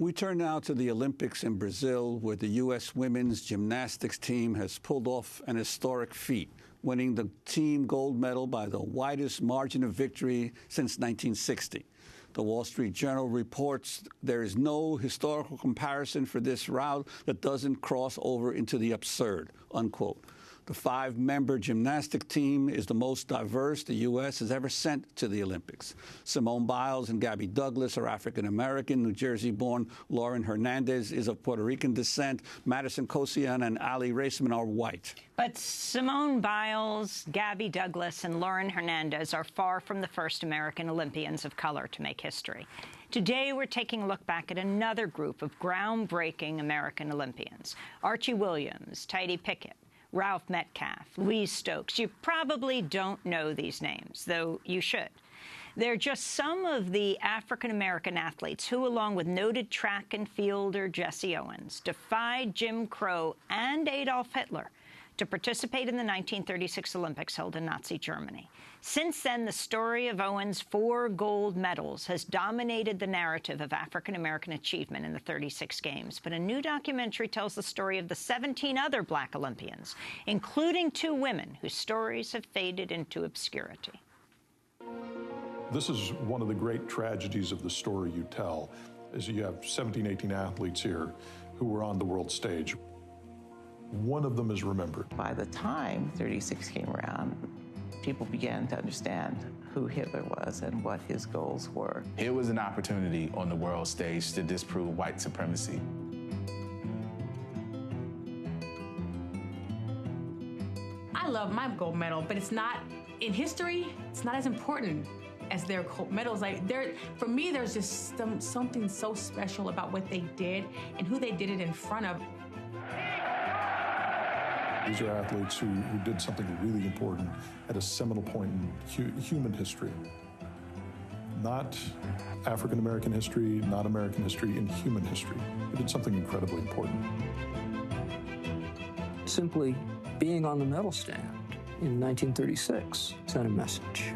We turn now to the Olympics in Brazil, where the U.S. women's gymnastics team has pulled off an historic feat, winning the team gold medal by the widest margin of victory since 1960. The Wall Street Journal reports there is no historical comparison for this route that doesn't cross over into the absurd, unquote. The 5-member gymnastic team is the most diverse the U.S. has ever sent to the Olympics. Simone Biles and Gabby Douglas are African-American. New Jersey-born Lauren Hernandez is of Puerto Rican descent. Madison Kosian and Ali Raceman are white. But Simone Biles, Gabby Douglas, and Lauren Hernandez are far from the first American Olympians of color to make history. Today, we're taking a look back at another group of groundbreaking American Olympians. Archie Williams, Tidy Pickett, Ralph Metcalf, Louise Stokes. You probably don't know these names, though you should. They're just some of the African-American athletes who, along with noted track and fielder Jesse Owens, defied Jim Crow and Adolf Hitler to participate in the 1936 Olympics held in Nazi Germany. Since then, the story of Owens' 4 gold medals has dominated the narrative of African-American achievement in the 36 Games. But a new documentary tells the story of the 17 other black Olympians, including 2 women whose stories have faded into obscurity. This is one of the great tragedies of the story you tell, is you have 17, 18 athletes here who were on the world stage. One of them is remembered. By the time 36 came around, people began to understand who Hitler was and what his goals were. It was an opportunity on the world stage to disprove white supremacy. I love my gold medal, but it's not, in history, it's not as important as their gold medals. For me, there's just something so special about what they did and who they did it in front of. These are athletes who did something really important at a seminal point in human history. Not African-American history, not American history, in human history. They did something incredibly important. Simply being on the medal stand in 1936 sent a message.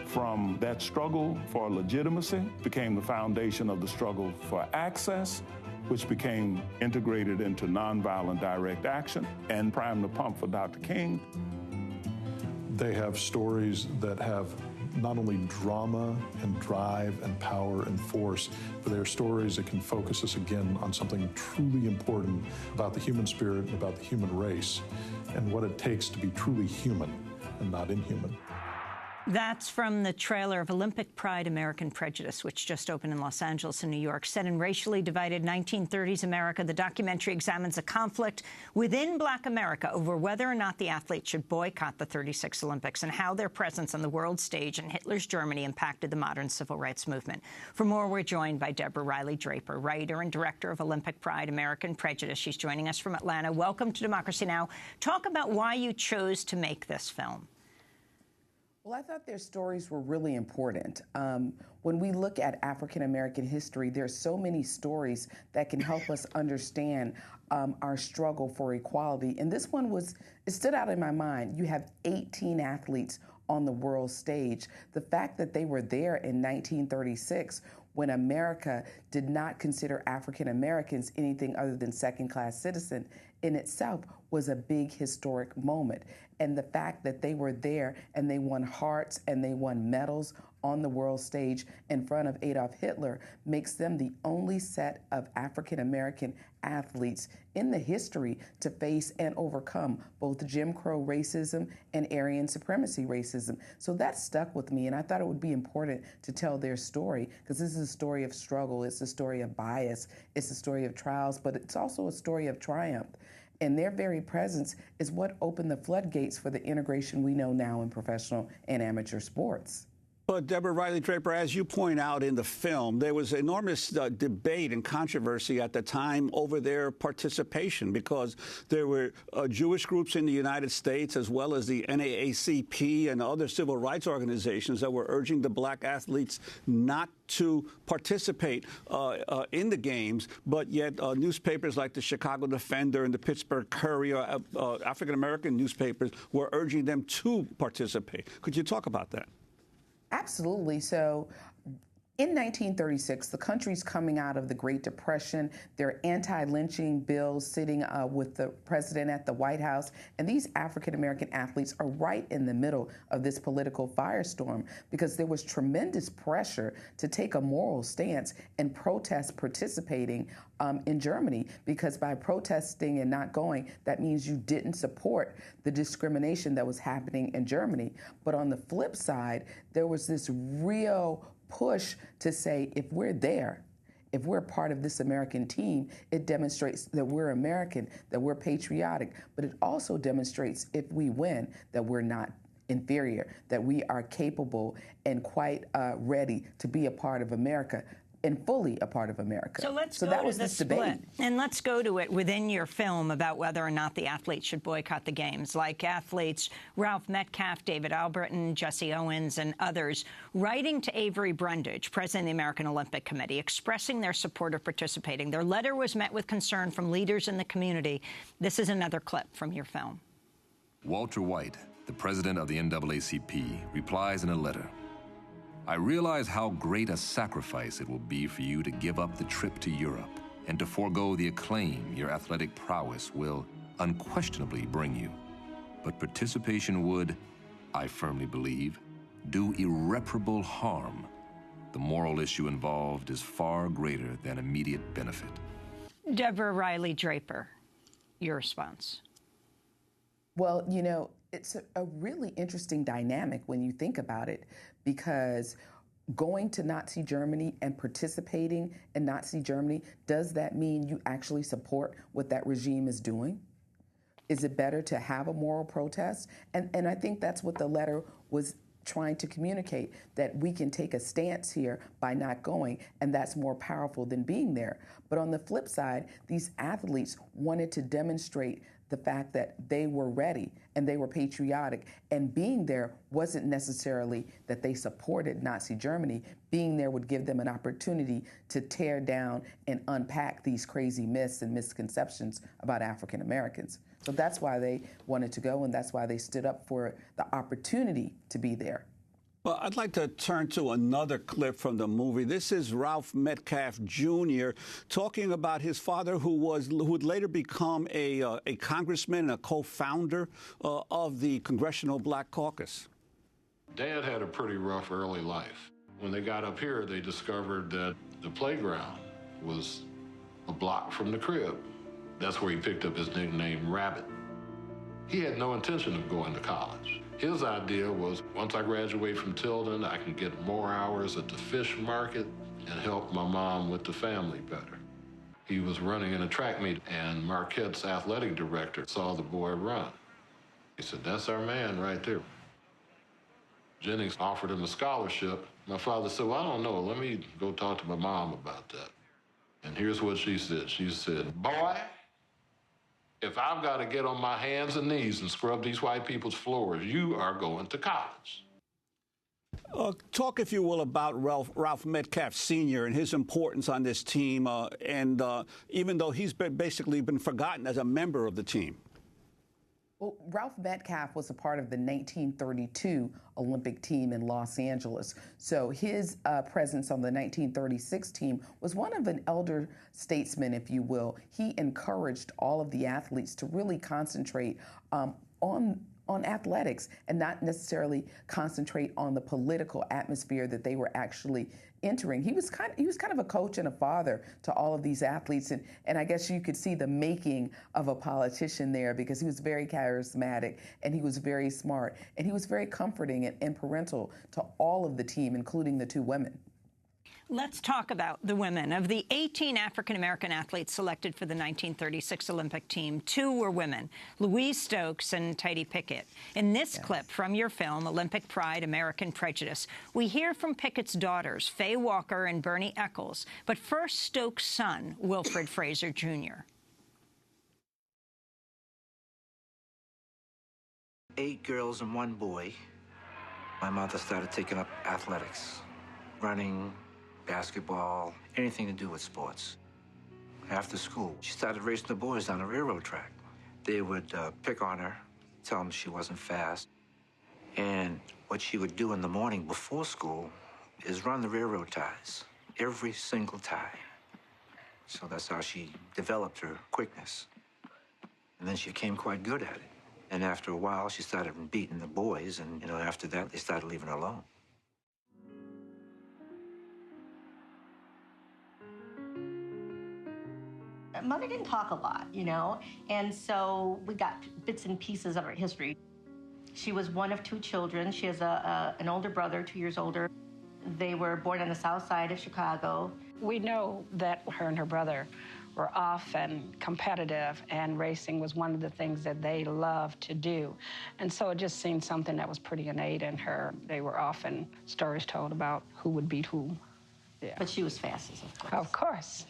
From that struggle for legitimacy became the foundation of the struggle for access, which became integrated into nonviolent direct action and primed the pump for Dr. King. They have stories that have not only drama and drive and power and force, but they're stories that can focus us again on something truly important about the human spirit and about the human race and what it takes to be truly human and not inhuman. That's from the trailer of Olympic Pride, American Prejudice, which just opened in Los Angeles and New York. Set in racially divided 1930s America, the documentary examines a conflict within Black America over whether or not the athletes should boycott the 36 Olympics and how their presence on the world stage in Hitler's Germany impacted the modern civil rights movement. For more, we're joined by Deborah Draper, writer and director of Olympic Pride, American Prejudice. She's joining us from Atlanta. Welcome to Democracy Now! Talk about why you chose to make this film. Well, I thought their stories were really important. When we look at African-American history, there's so many stories that can help us understand our struggle for equality. And this one it stood out in my mind. You have 18 athletes on the world stage. The fact that they were there in 1936 when America did not consider African Americans anything other than second-class citizen in itself was a big historic moment. And the fact that they were there and they won hearts and they won medals on the world stage in front of Adolf Hitler makes them the only set of African-American athletes in the history to face and overcome both Jim Crow racism and Aryan supremacy racism. So that stuck with me, and I thought it would be important to tell their story because this is a story of struggle, it's a story of bias, it's a story of trials, but it's also a story of triumph. And their very presence is what opened the floodgates for the integration we know now in professional and amateur sports. But Deborah Draper, as you point out in the film, there was enormous debate and controversy at the time over their participation because there were Jewish groups in the United States as well as the NAACP and other civil rights organizations that were urging the black athletes not to participate in the games, but yet newspapers like the Chicago Defender and the Pittsburgh Courier, African-American newspapers, were urging them to participate. Could you talk about that? Absolutely. So In 1936, the country's coming out of the Great Depression. There are anti-lynching bills sitting with the president at the White House. And these African-American athletes are right in the middle of this political firestorm because there was tremendous pressure to take a moral stance and protest participating in Germany, because by protesting and not going, that means you didn't support the discrimination that was happening in Germany. But on the flip side, there was this real push to say, if we're there, if we're part of this American team, it demonstrates that we're American, that we're patriotic, but it also demonstrates, if we win, that we're not inferior, that we are capable and quite ready to be a part of America and fully a part of America. So let's go that to was the this split. debate. And let's go to it within your film about whether or not the athletes should boycott the games, like athletes Ralph Metcalf, David Albertin, Jesse Owens, and others, writing to Avery Brundage, president of the American Olympic Committee, expressing their support of participating. Their letter was met with concern from leaders in the community. This is another clip from your film. Walter White, the president of the NAACP, replies in a letter, "I realize how great a sacrifice it will be for you to give up the trip to Europe and to forego the acclaim your athletic prowess will unquestionably bring you. But participation would, I firmly believe, do irreparable harm. The moral issue involved is far greater than immediate benefit." Deborah Riley Draper, your response. Well, you know, it's a really interesting dynamic when you think about it, because going to Nazi Germany and participating in Nazi Germany, does that mean you actually support what that regime is doing? Is it better to have a moral protest? And I think that's what the letter was trying to communicate, that we can take a stance here by not going, and that's more powerful than being there. But on the flip side, these athletes wanted to demonstrate the fact that they were ready and they were patriotic, and being there wasn't necessarily that they supported Nazi Germany. Being there would give them an opportunity to tear down and unpack these crazy myths and misconceptions about African Americans. So that's why they wanted to go, and that's why they stood up for the opportunity to be there. Well, I'd like to turn to another clip from the movie. This is Ralph Metcalf Jr. talking about his father, who would later become a congressman and a co-founder of the Congressional Black Caucus. Dad had a pretty rough early life. When they got up here, they discovered that the playground was a block from the crib. That's where he picked up his nickname, Rabbit. He had no intention of going to college. His idea was, once I graduate from Tilden, I can get more hours at the fish market and help my mom with the family better. He was running in a track meet, and Marquette's athletic director saw the boy run. He said, "That's our man right there." Jennings offered him a scholarship. My father said, "Well, I don't know. Let me go talk to my mom about that." And here's what she said. She said, "Boy, if I've got to get on my hands and knees and scrub these white people's floors, you are going to college." Talk, if you will, about Ralph Metcalf Sr. and his importance on this team, and even though he's basically been forgotten as a member of the team. Well, Ralph Metcalf was a part of the 1932 Olympic team in Los Angeles. So his presence on the 1936 team was one of an elder statesman, if you will. He encouraged all of the athletes to really concentrate on athletics and not necessarily concentrate on the political atmosphere that they were actually entering. He was kind of a coach and a father to all of these athletes, and I guess you could see the making of a politician there, because he was very charismatic and he was very smart and he was very comforting and parental to all of the team, including the two women. Let's talk about the women. Of the 18 African-American athletes selected for the 1936 Olympic team, 2 were women, Louise Stokes and Tidy Pickett. In this clip from your film, Olympic Pride, American Prejudice, we hear from Pickett's daughters, Faye Walker and Bernie Eccles. But first, Stokes' son, Wilfred Fraser, Jr. 8 girls and 1 boy. My mother started taking up athletics, running, basketball, anything to do with sports. After school, she started racing the boys on the railroad track. They would pick on her, tell them she wasn't fast. And what she would do in the morning before school is run the railroad ties, every single tie. So that's how she developed her quickness. And then she became quite good at it. And after a while, she started beating the boys, and, after that, they started leaving her alone. Mother didn't talk a lot, and so we got bits and pieces of her history. She was one of 2 children. She has an older brother, 2 years older. They were born on the south side of Chicago. We know that her and her brother were often competitive, and racing was one of the things that they loved to do. And so it just seemed something that was pretty innate in her. They were often stories told about who would beat who. Yeah. But she was fastest, of course. Of course.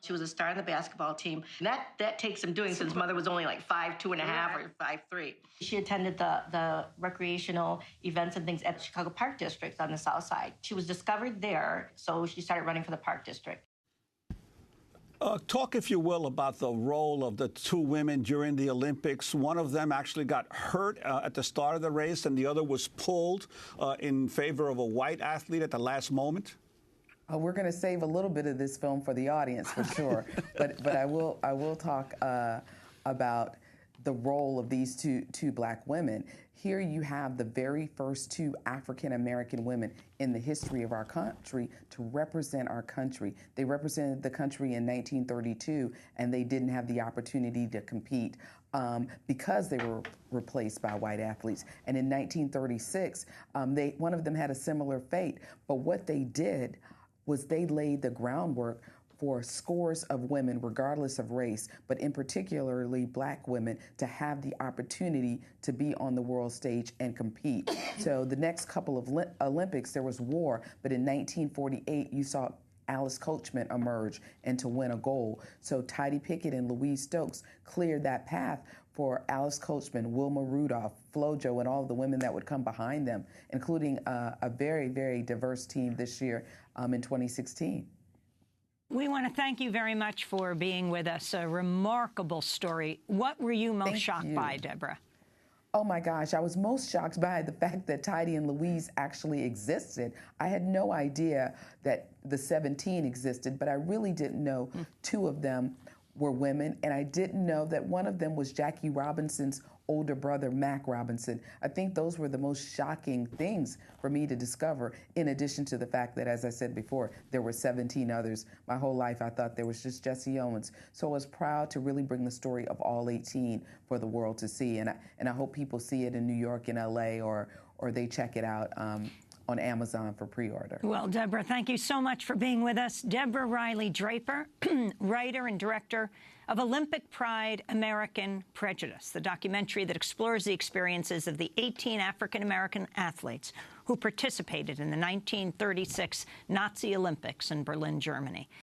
She was a star in the basketball team. And that takes some doing, since Mother was only like 5'2.5" or 5'3". She attended the recreational events and things at the Chicago Park District on the south side. She was discovered there, so she started running for the Park District. Talk, if you will, about the role of the 2 women during the Olympics. One of them actually got hurt at the start of the race, and the other was pulled in favor of a white athlete at the last moment. We're going to save a little bit of this film for the audience, for sure. but I will talk about the role of these two black women. Here you have the very first 2 African-American women in the history of our country to represent our country. They represented the country in 1932, and they didn't have the opportunity to compete because they were replaced by white athletes. And in 1936, one of them had a similar fate. But what they did was they laid the groundwork for scores of women, regardless of race, but in particularly black women, to have the opportunity to be on the world stage and compete. So the next couple of Olympics, there was war, but in 1948, you saw Alice Coachman emerge and to win a gold. So Tidie Pickett and Louise Stokes cleared that path for Alice Coachman, Wilma Rudolph, FloJo, and all of the women that would come behind them, including a very, very diverse team this year in 2016. We want to thank you very much for being with us. A remarkable story. What were you most shocked by, Deborah? Oh my gosh, I was most shocked by the fact that Tidie and Louise actually existed. I had no idea that the 17 existed, but I really didn't know 2 of them were women, and I didn't know that one of them was Jackie Robinson's older brother, Mac Robinson. I think those were the most shocking things for me to discover, in addition to the fact that, as I said before, there were 17 others. My whole life I thought there was just Jesse Owens. So I was proud to really bring the story of all 18 for the world to see, and I hope people see it in New York and LA, or they check it out on Amazon for pre-order. Well, Deborah, thank you so much for being with us. Deborah Riley Draper, writer and director of Olympic Pride, American Prejudice, the documentary that explores the experiences of the 18 African-American athletes who participated in the 1936 Nazi Olympics in Berlin, Germany.